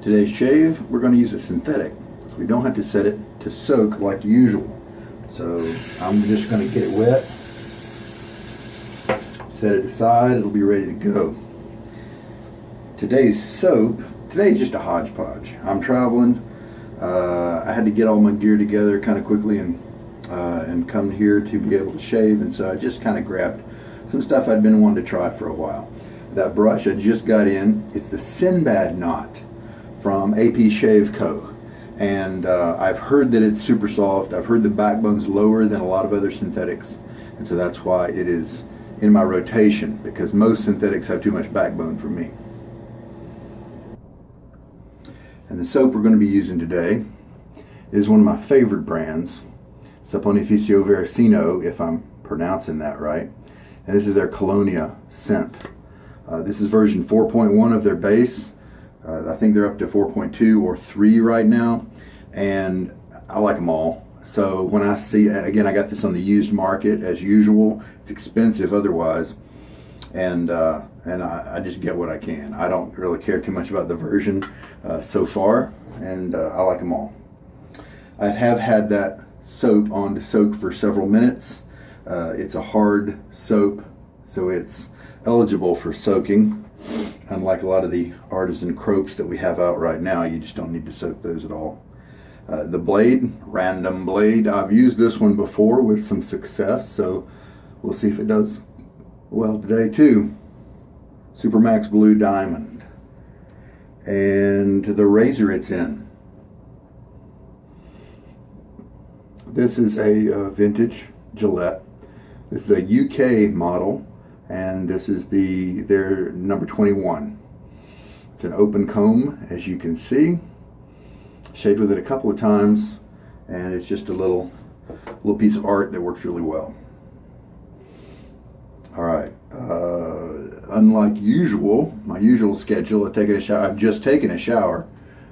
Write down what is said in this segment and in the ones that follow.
Today's shave, we're going to use a synthetic, so we don't have to set it to soak like usual. So I'm just going to get it wet, set it aside, it'll be ready to go. Today's soap, today's just a hodgepodge. I'm traveling. I had to get all my gear together kind of quickly and come here to be able to shave, and so I just kind of grabbed some stuff I'd been wanting to try for a while. That brush I just got in, it's the Synbad knot from APShaveCo, and I've heard that it's super soft. I've heard the backbone's lower than a lot of other synthetics, and so that's why it is in my rotation, because most synthetics have too much backbone for me. And the soap we're going to be using today is one of my favorite brands, Saponificio Varesino, if I'm pronouncing that right. And this is their Colonia synth. This is version 4.1 of their base. I think they're up to 4.2 or 3 right now, and I like them all. So when I see, again, I got this on the used market as usual. It's expensive otherwise, and I just get what I can. I don't really care too much about the version so far, and I like them all. I have had that soap on to soak for several minutes. It's a hard soap, so it's eligible for soaking. Unlike a lot of the artisan croaks that we have out right now, you just don't need to soak those at all. The blade, random blade, I've used this one before with some success, so we'll see if it does well today too. Supermax Blue Diamond. And the razor it's in. This is a vintage Gillette. This is a UK model, and this is their number 21. It's an open comb, as you can see. Shaved with it a couple of times, and it's just a little piece of art that works really well. All right. Unlike usual, my usual schedule of taking a shower, I've just taken a shower.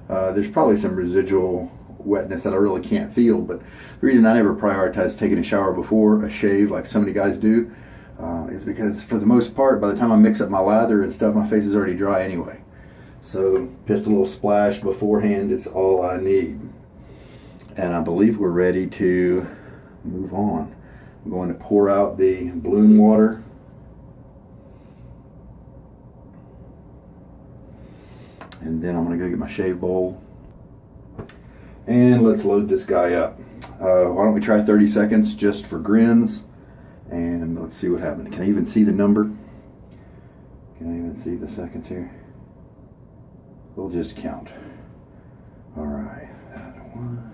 There's probably some residual wetness that I really can't feel, but the reason I never prioritize taking a shower before a shave like so many guys do is because for the most part, by the time I mix up my lather and stuff, my face is already dry anyway. So just a little splash beforehand is all I need. And I believe we're ready to move on. I'm going to pour out the bloom water. And then I'm going to go get my shave bowl. And let's load this guy up. Why don't we try 30 seconds just for grins, and let's see what happens. Can I even see the number? Can I even see the seconds here? We'll just count. All right. 1.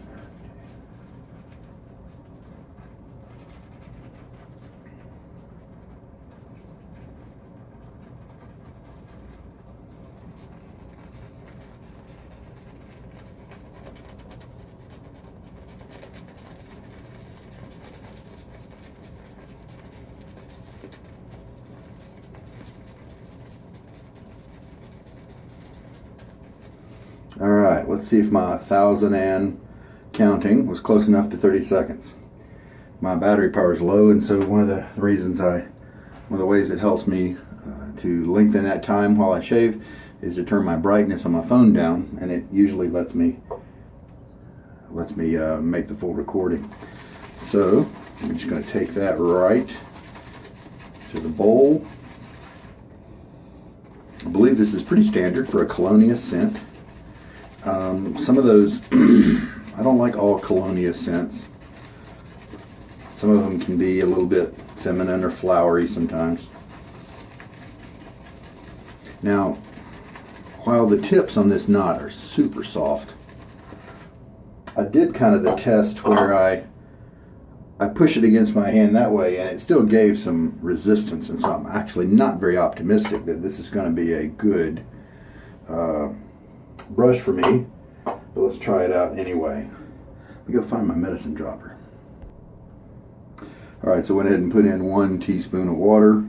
All right, let's see if my 1,000 and counting was close enough to 30 seconds. My battery power is low, and so one of the ways it helps me to lengthen that time while I shave is to turn my brightness on my phone down, and it usually lets me make the full recording. So I'm just going to take that right to the bowl. I believe this is pretty standard for a Colonia scent. Some of those, I don't like all Colonia scents. Some of them can be a little bit feminine or flowery sometimes. Now, while the tips on this knot are super soft, I did kind of the test where I push it against my hand that way, and it still gave some resistance, and so I'm actually not very optimistic that this is going to be a good brush for me, but let's try it out anyway. Let me go find my medicine dropper. All right, so I went ahead and put in 1 teaspoon of water.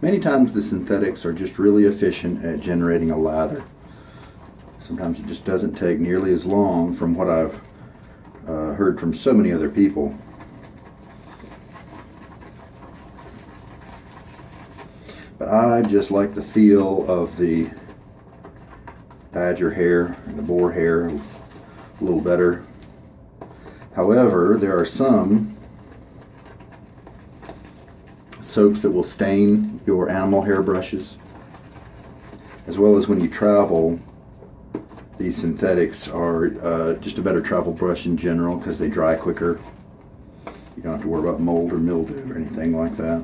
Many times the synthetics are just really efficient at generating a lather. Sometimes it just doesn't take nearly as long, from what I've heard from so many other people. but I just like the feel of the badger hair and the boar hair a little better. However, there are some soaps that will stain your animal hair brushes, as well as when you travel. These synthetics are just a better travel brush in general because they dry quicker. You don't have to worry about mold or mildew or anything like that.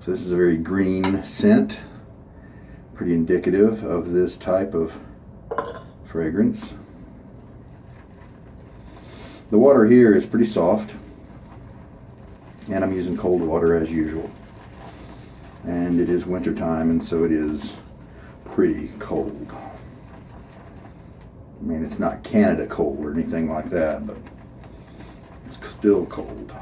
So this is a very green scent, pretty indicative of this type of fragrance. The water here is pretty soft, and I'm using cold water as usual. And it is winter time, and so it is pretty cold. I mean, it's not Canada cold or anything like that, but it's still cold.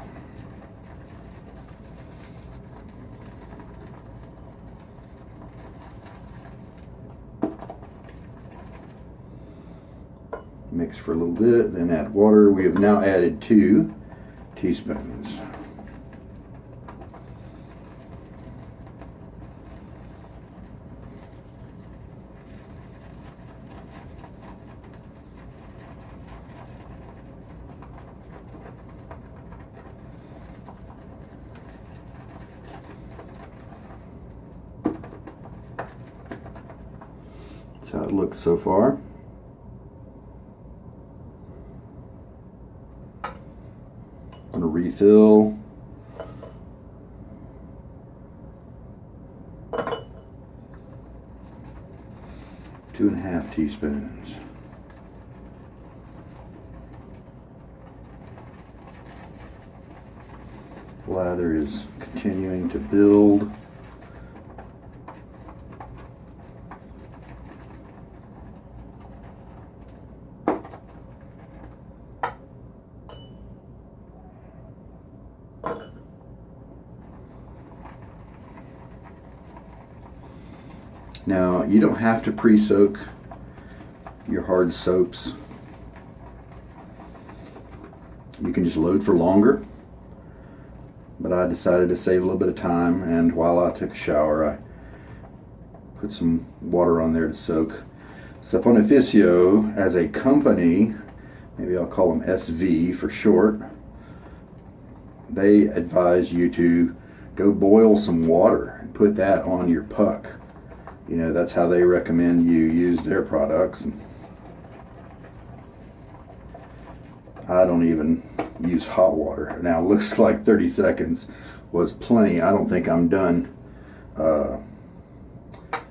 Mix for a little bit, then add water. We have now added 2 teaspoons. That's how it looks so far. I'm going to refill. Two and a half teaspoons. Lather is continuing to build. Now, you don't have to pre-soak your hard soaps. You can just load for longer. But I decided to save a little bit of time, and while I took a shower, I put some water on there to soak. Saponificio, as a company, maybe I'll call them SV for short, they advise you to go boil some water and put that on your puck. You know, that's how they recommend you use their products. I don't even use hot water. Now, it looks like 30 seconds was plenty. I don't think I'm done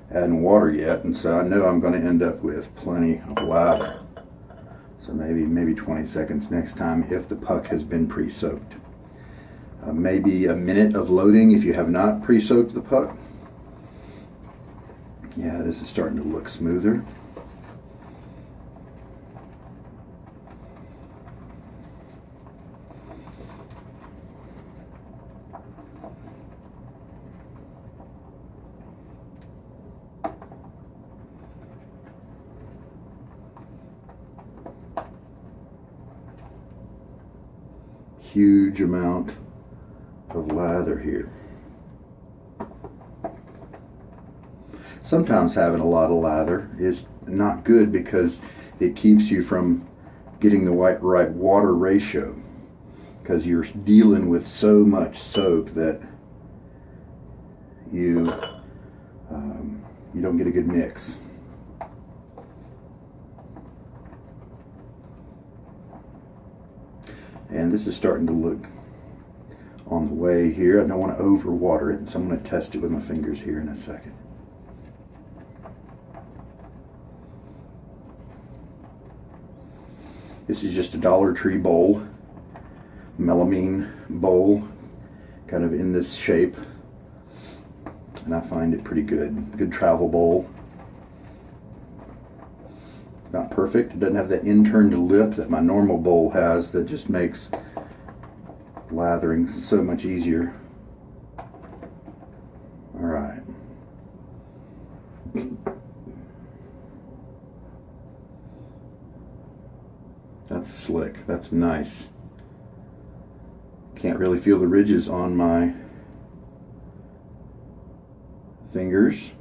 adding water yet, and so I know I'm going to end up with plenty of lather. So maybe 20 seconds next time if the puck has been pre-soaked. Maybe a minute of loading if you have not pre-soaked the puck. Yeah, this is starting to look smoother. Huge amount of lather here. Sometimes having a lot of lather is not good because it keeps you from getting the right water ratio, because you're dealing with so much soap that you don't get a good mix. And this is starting to look on the way here. I don't want to overwater it, so I'm going to test it with my fingers here in a second. This is just a Dollar Tree bowl, melamine bowl, kind of in this shape, and I find it pretty good. Good travel bowl. Not perfect. It doesn't have that inturned lip that my normal bowl has that just makes lathering so much easier. All right. That's slick. That's nice. Can't really feel the ridges on my fingers,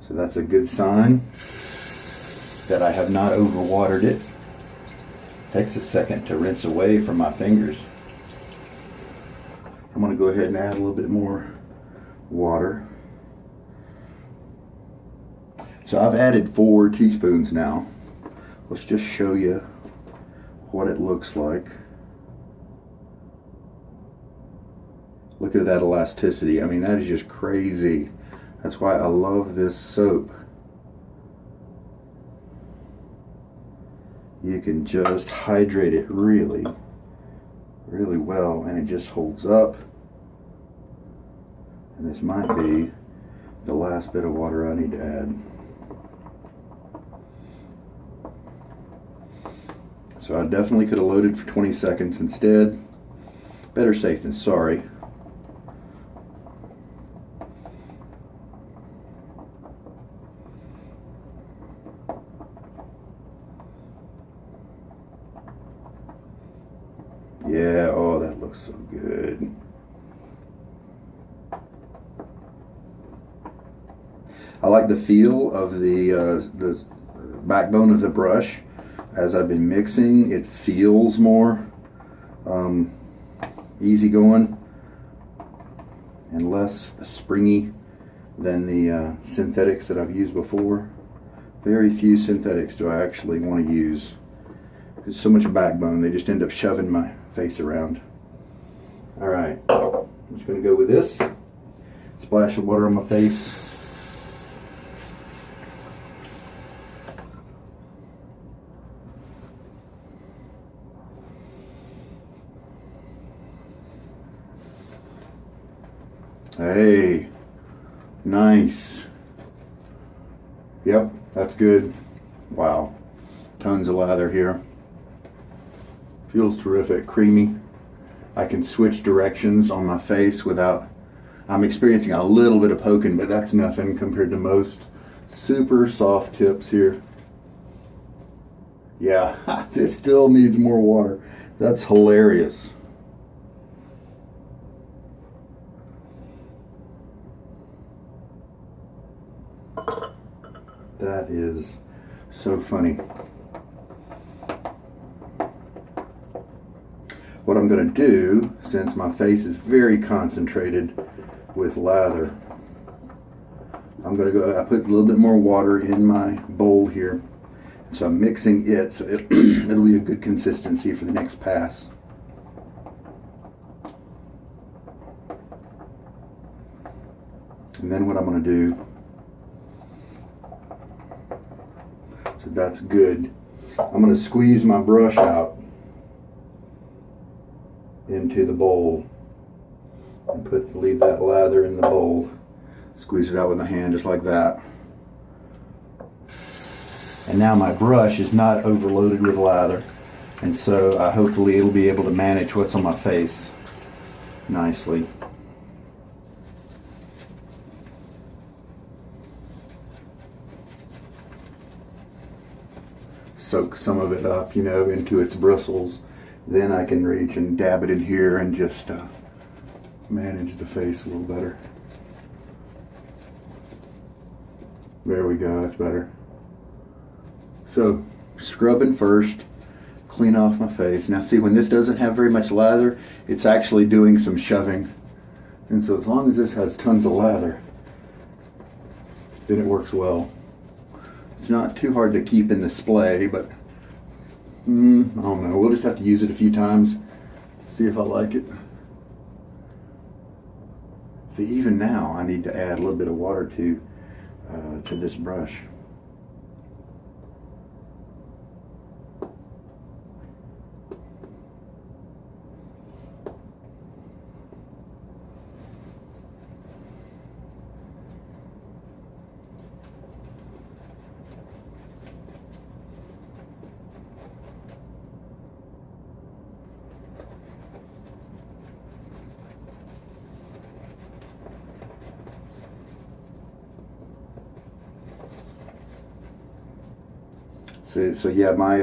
so that's a good sign that I have not overwatered it. Takes a second to rinse away from my fingers. I'm going to go ahead and add a little bit more water. So I've added 4 teaspoons now. Let's just show you what it looks like. Look at that elasticity. I mean, that is just crazy. That's why I love this soap. You can just hydrate it really, really well, and it just holds up. And this might be the last bit of water I need to add. So I definitely could have loaded for 20 seconds instead. Better safe than sorry. Yeah, oh, that looks so good. I like the feel of the backbone of the brush. As I've been mixing, it feels more easygoing and less springy than the synthetics that I've used before. Very few synthetics do I actually want to use. There's so much backbone, they just end up shoving my face around. Alright, I'm just going to go with this. Splash of water on my face. Hey, nice. Yep, that's good. Wow, tons of lather here. Feels terrific, creamy. I can switch directions on my face without, I'm experiencing a little bit of poking, but that's nothing compared to most. Super soft tips here. Yeah, this still needs more water. That's hilarious. That is so funny. What I'm going to do, since my face is very concentrated with lather, I'm going to go, I put a little bit more water in my bowl here. So I'm mixing it so it'll be a good consistency for the next pass. And then what I'm going to do, so that's good. I'm going to squeeze my brush out into the bowl and leave that lather in the bowl. Squeeze it out with my hand just like that. And now my brush is not overloaded with lather, and so hopefully it'll be able to manage what's on my face nicely. Soak some of it up, you know, into its bristles. Then I can reach and dab it in here and just manage the face a little better. There we go, that's better. So, scrubbing first, clean off my face. Now see, when this doesn't have very much lather, it's actually doing some shoving. And so as long as this has tons of lather, then it works well. It's not too hard to keep in display, but I don't know. We'll just have to use it a few times, see if I like it. See, even now I need to add a little bit of water to this brush. So yeah, my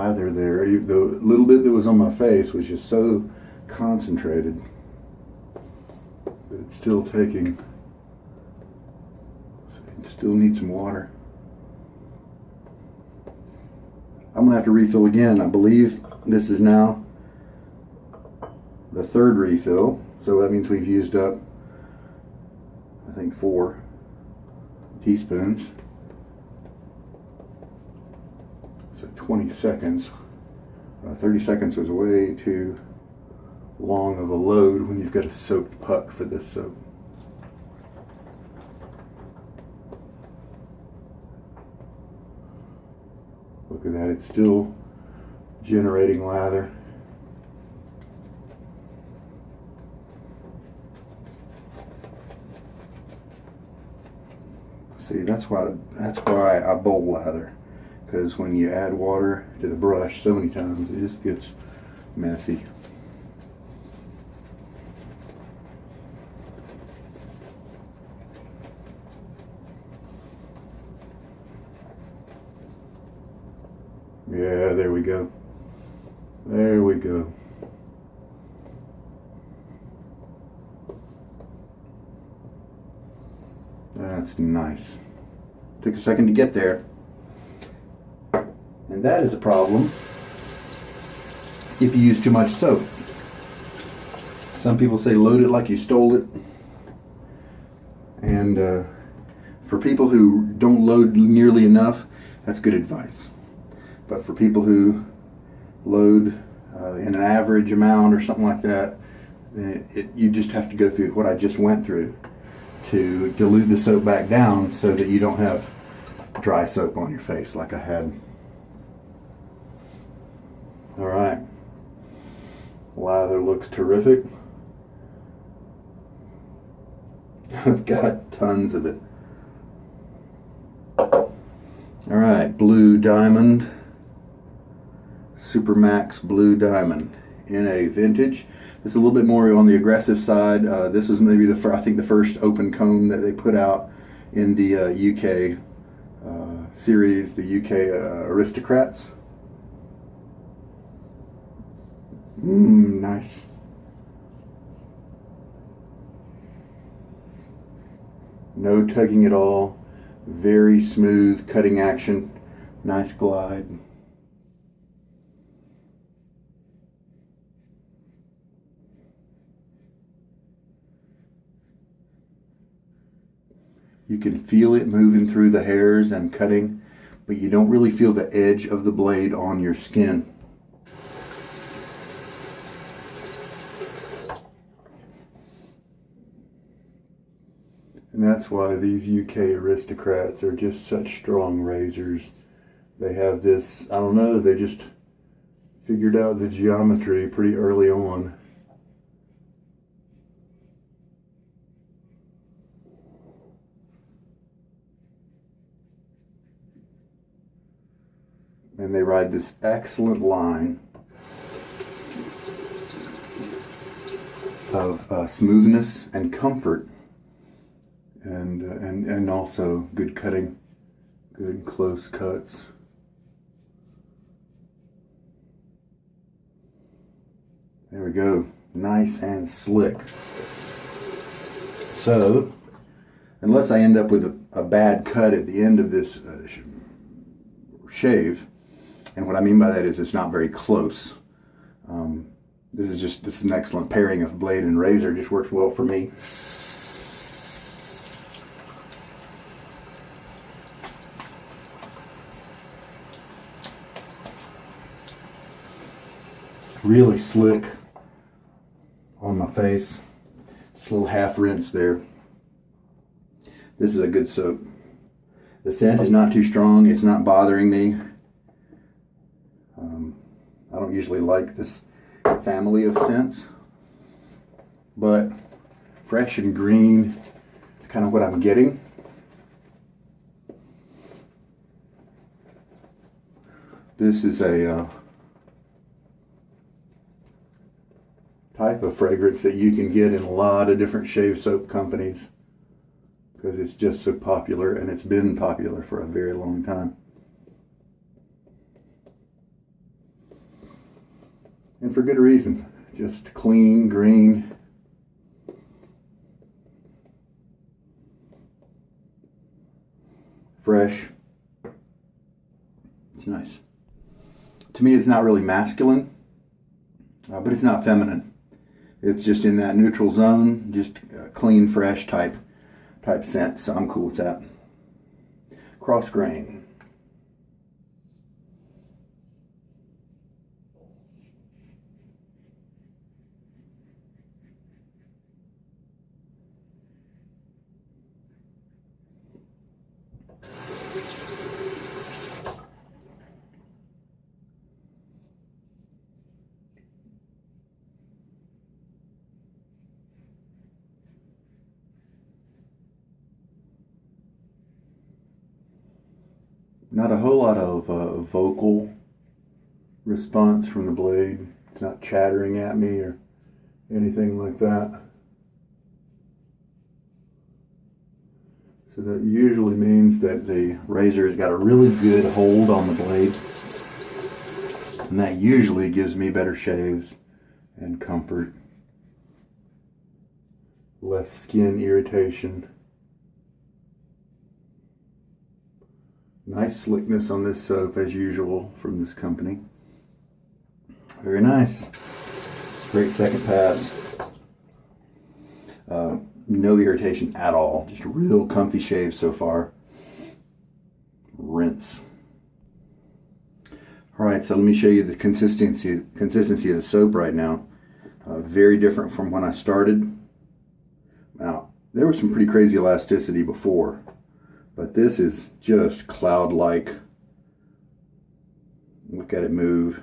lather there. The little bit that was on my face was just so concentrated that it's still taking. Still need some water. I'm gonna have to refill again. I believe this is now the third refill, so that means we've used up, I think, 4 teaspoons. So 20 seconds. 30 seconds was way too long of a load when you've got a soaked puck for this soap. Look at that, it's still generating lather. See, that's why I bowl lather, because when you add water to the brush so many times, it just gets messy. Yeah, there we go. There we go. That's nice. Took a second to get there. And that is a problem if you use too much soap. Some people say load it like you stole it. And for people who don't load nearly enough, that's good advice. But for people who load in an average amount or something like that, then you just have to go through what I just went through to dilute the soap back down so that you don't have dry soap on your face like I had. All right, lather looks terrific. I've got tons of it. All right, Blue Diamond. Supermax Blue Diamond in a vintage. This is a little bit more on the aggressive side. This was maybe I think the first open comb that they put out in the UK series, the UK Aristocrats. Nice. No tugging at all. Very smooth cutting action. Nice glide. You can feel it moving through the hairs and cutting, but you don't really feel the edge of the blade on your skin. And that's why these UK Aristocrats are just such strong razors. They have this, I don't know, they just figured out the geometry pretty early on. And they ride this excellent line of smoothness and comfort, and also good cutting, good close cuts. There we go, nice and slick. So, unless I end up with a bad cut at the end of this shave, and what I mean by that is it's not very close. This is an excellent pairing of blade and razor. Just works well for me. Really slick on my face. Just a little half rinse there. This is a good soap. The scent is not too strong. It's not bothering me. I don't usually like this family of scents, but fresh and green is kind of what I'm getting. This is a type of fragrance that you can get in a lot of different shave soap companies because it's just so popular, and it's been popular for a very long time. And for good reason. Just clean, green. Fresh. It's nice. To me, it's not really masculine, but it's not feminine. It's just in that neutral zone, just clean, fresh type scent. So I'm cool with that. Cross grain. Not a whole lot of vocal response from the blade. It's not chattering at me or anything like that. So that usually means that the razor has got a really good hold on the blade. And that usually gives me better shaves and comfort. Less skin irritation. Nice slickness on this soap as usual from this company. Very nice. Great second pass. No irritation at all. Just a real comfy shave so far. Rinse. Alright, so let me show you the consistency of the soap right now. Very different from when I started. Now, there was some pretty crazy elasticity before. But this is just cloud-like. Look at it move.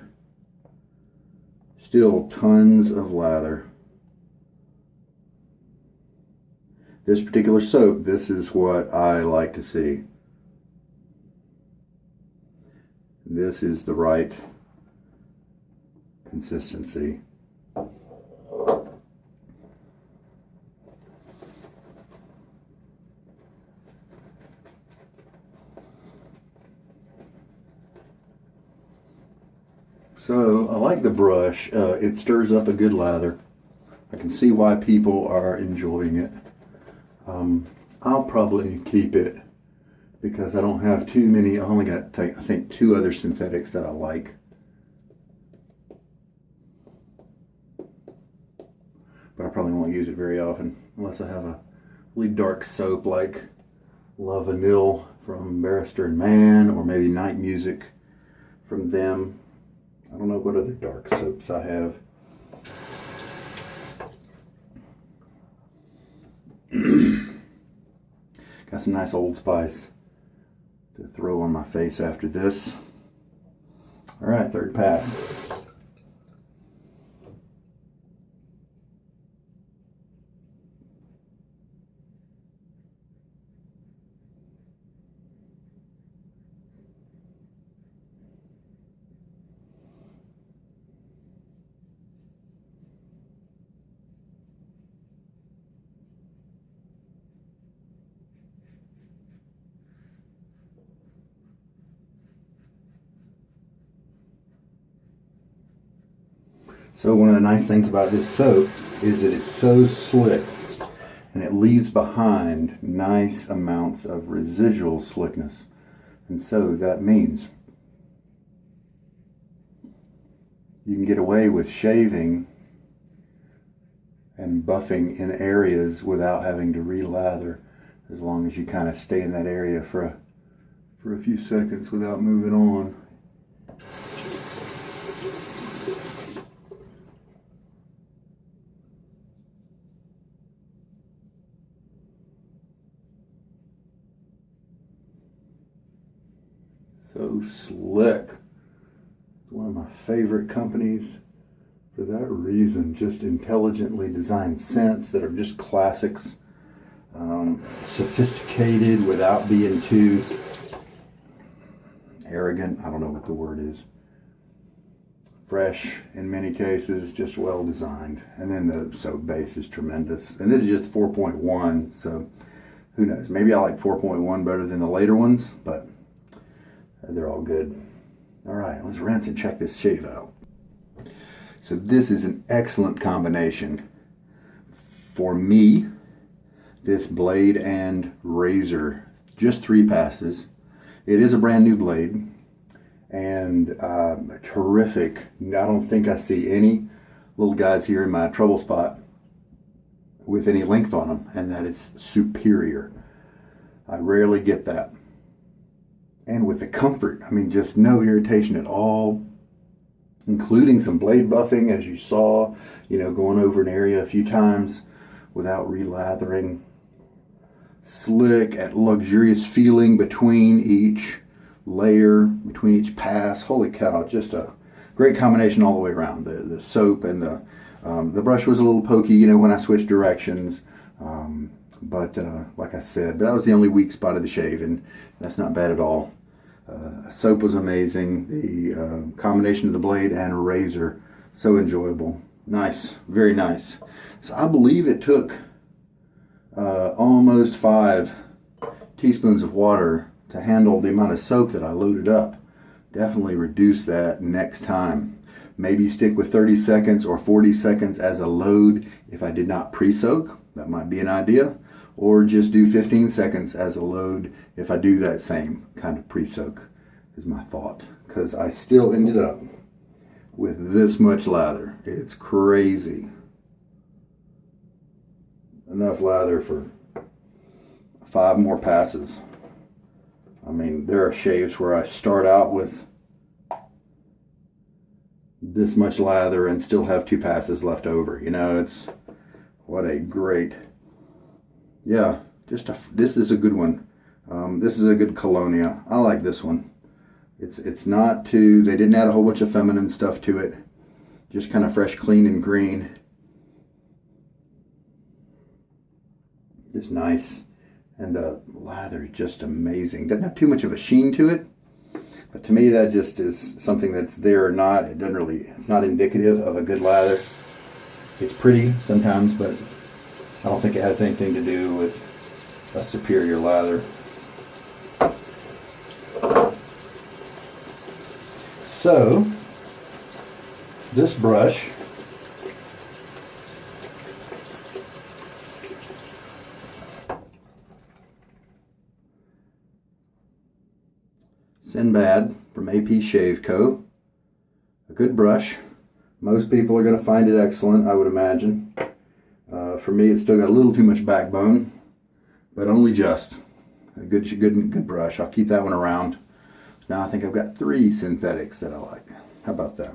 Still tons of lather. This particular soap, this is what I like to see. This is the right consistency. So I like the brush. It stirs up a good lather. I can see why people are enjoying it. I'll probably keep it because I don't have too many. I only got, I think, 2 other synthetics that I like. But I probably won't use it very often unless I have a really dark soap like La Vanille from Barrister and Mann, or maybe Night Music from them. I don't know what other dark soaps I have. Got some nice Old Spice to throw on my face after this. All right, third pass. So one of the nice things about this soap is that it's so slick and it leaves behind nice amounts of residual slickness. And so that means you can get away with shaving and buffing in areas without having to re-lather, as long as you kind of stay in that area for a few seconds without moving on. So slick. It's one of my favorite companies for that reason. Just intelligently designed scents that are just classics. Sophisticated without being too arrogant. I don't know what the word is. Fresh in many cases, just well designed. And then the soap base is tremendous. And this is just 4.1, so who knows? Maybe I like 4.1 better than the later ones, but they're all good. All right, let's rinse and check this shave out. So this is an excellent combination for me. This blade and razor, just 3 passes. It is a brand new blade, and terrific. I don't think I see any little guys here in my trouble spot with any length on them, and that is superior. I rarely get that. And with the comfort, I mean, just no irritation at all, including some blade buffing, as you saw, you know, going over an area a few times without relathering. Slick and luxurious feeling between each layer, between each pass. Holy cow, just a great combination all the way around. The soap and the brush was a little pokey, you know, when I switched directions. But like I said, that was the only weak spot of the shave, and that's not bad at all. Soap was amazing. The combination of the blade and razor, so enjoyable. Nice, very nice. So I believe it took almost 5 teaspoons of water to handle the amount of soap that I loaded up. Definitely reduce that next time. Maybe stick with 30 seconds or 40 seconds as a load if I did not pre-soak. That might be an idea. Or just do 15 seconds as a load if I do that same kind of pre-soak, is my thought. Because I still ended up with this much lather. It's crazy. Enough lather for 5 more passes. I mean, there are shaves where I start out with this much lather and still have 2 passes left over. You know, it's what a great, yeah, this is a good one. This is a good Colonia. I like this one. It's not too, they didn't add a whole bunch of feminine stuff to it. Just kind of fresh, clean, and green. It's nice, and the lather is just amazing. Doesn't have too much of a sheen to it, but to me that just is something that's there or not. It doesn't really, it's not indicative of a good lather. It's pretty sometimes, but I don't think it has anything to do with a superior lather. So this brush Synbad from APShaveCo. A good brush. Most people are going to find it excellent, I would imagine. For me, it's still got a little too much backbone, but only just. A good brush. I'll keep that one around. Now I think I've got 3 synthetics that I like. How about that?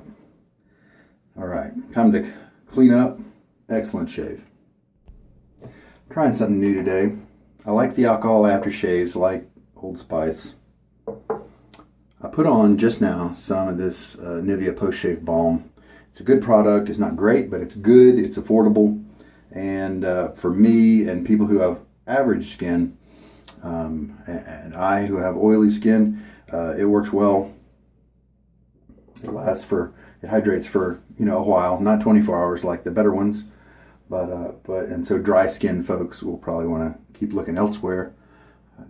All right, time to clean up. Excellent shave. Trying something new today. I like the alcohol aftershaves, like Old Spice. I put on just now some of this Nivea post-shave balm. It's a good product. It's not great, but it's good. It's affordable. And for me and people who have average skin, and I who have oily skin, it works well. It lasts for, it hydrates for, you know, a while, not 24 hours like the better ones, and so dry skin folks will probably want to keep looking elsewhere,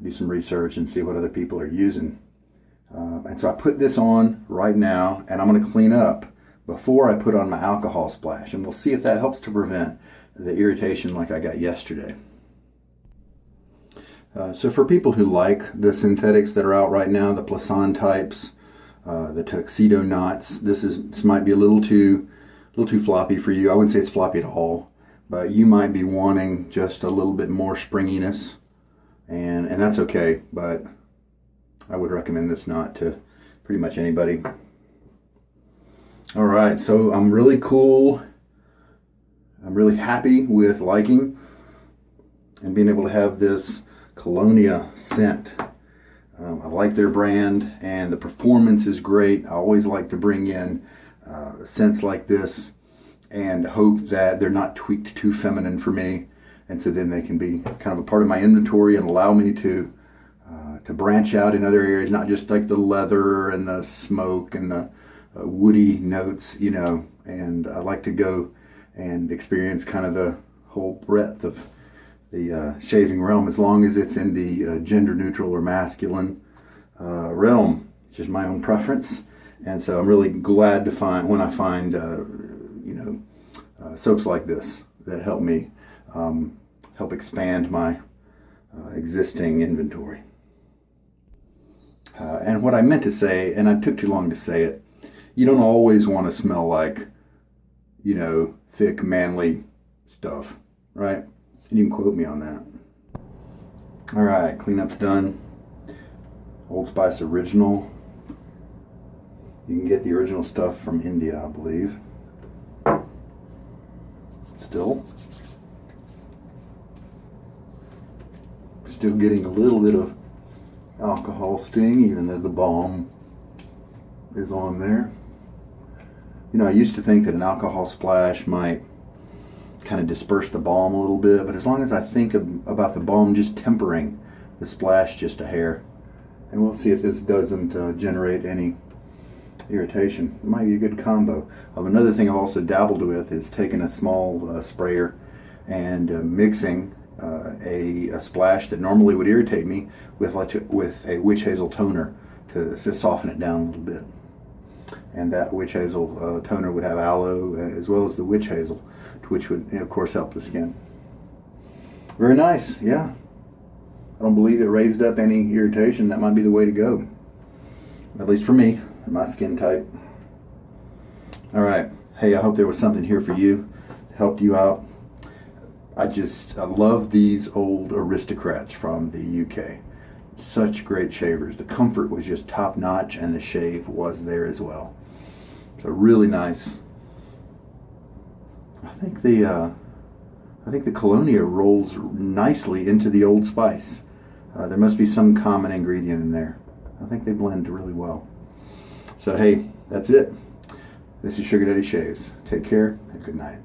do some research and see what other people are using. And so I put this on right now, and I'm going to clean up before I put on my alcohol splash, and we'll see if that helps to prevent the irritation like I got yesterday. So for people who like the synthetics that are out right now, the Plasson types, the tuxedo knots, this might be a little too floppy for you. I wouldn't say it's floppy at all, but you might be wanting just a little bit more springiness, and that's okay. But I would recommend this knot to pretty much anybody. All right, so I'm really cool. I'm really happy with liking and being able to have this Colonia scent. I like their brand, and the performance is great. I always like to bring in scents like this and hope that they're not tweaked too feminine for me, and so then they can be kind of a part of my inventory and allow me to branch out in other areas, not just like the leather and the smoke and the woody notes, you know. And I like to go and experience kind of the whole breadth of the shaving realm, as long as it's in the gender neutral or masculine realm. It's just my own preference, and so I'm really glad to find when I find soaps like this that help me help expand my existing inventory. And what I meant to say, and I took too long to say it, you don't always want to smell like, thick, manly stuff, right? And you can quote me on that. All right, cleanup's done. Old Spice Original. You can get the original stuff from India, I believe. Still getting a little bit of alcohol sting, even though the balm is on there. I used to think that an alcohol splash might kind of disperse the balm a little bit, but as long as I think about the balm just tempering the splash just a hair, and we'll see if this doesn't generate any irritation. It might be a good combo. Another thing I've also dabbled with is taking a small sprayer and mixing a splash that normally would irritate me with a witch hazel toner to soften it down a little bit. And that witch hazel toner would have aloe as well as the witch hazel, which would, of course, help the skin. Very nice, yeah. I don't believe it raised up any irritation. That might be the way to go, at least for me, my skin type. All right. Hey, I hope there was something here for you, helped you out. I love these old Aristocrats from the UK. Such great shavers. The comfort was just top notch, and the shave was there as well. So really nice. I think the Colonia rolls nicely into the Old Spice. There must be some common ingredient in there. I think they blend really well. So hey, that's it. This is Sugar Daddy Shaves. Take care and good night.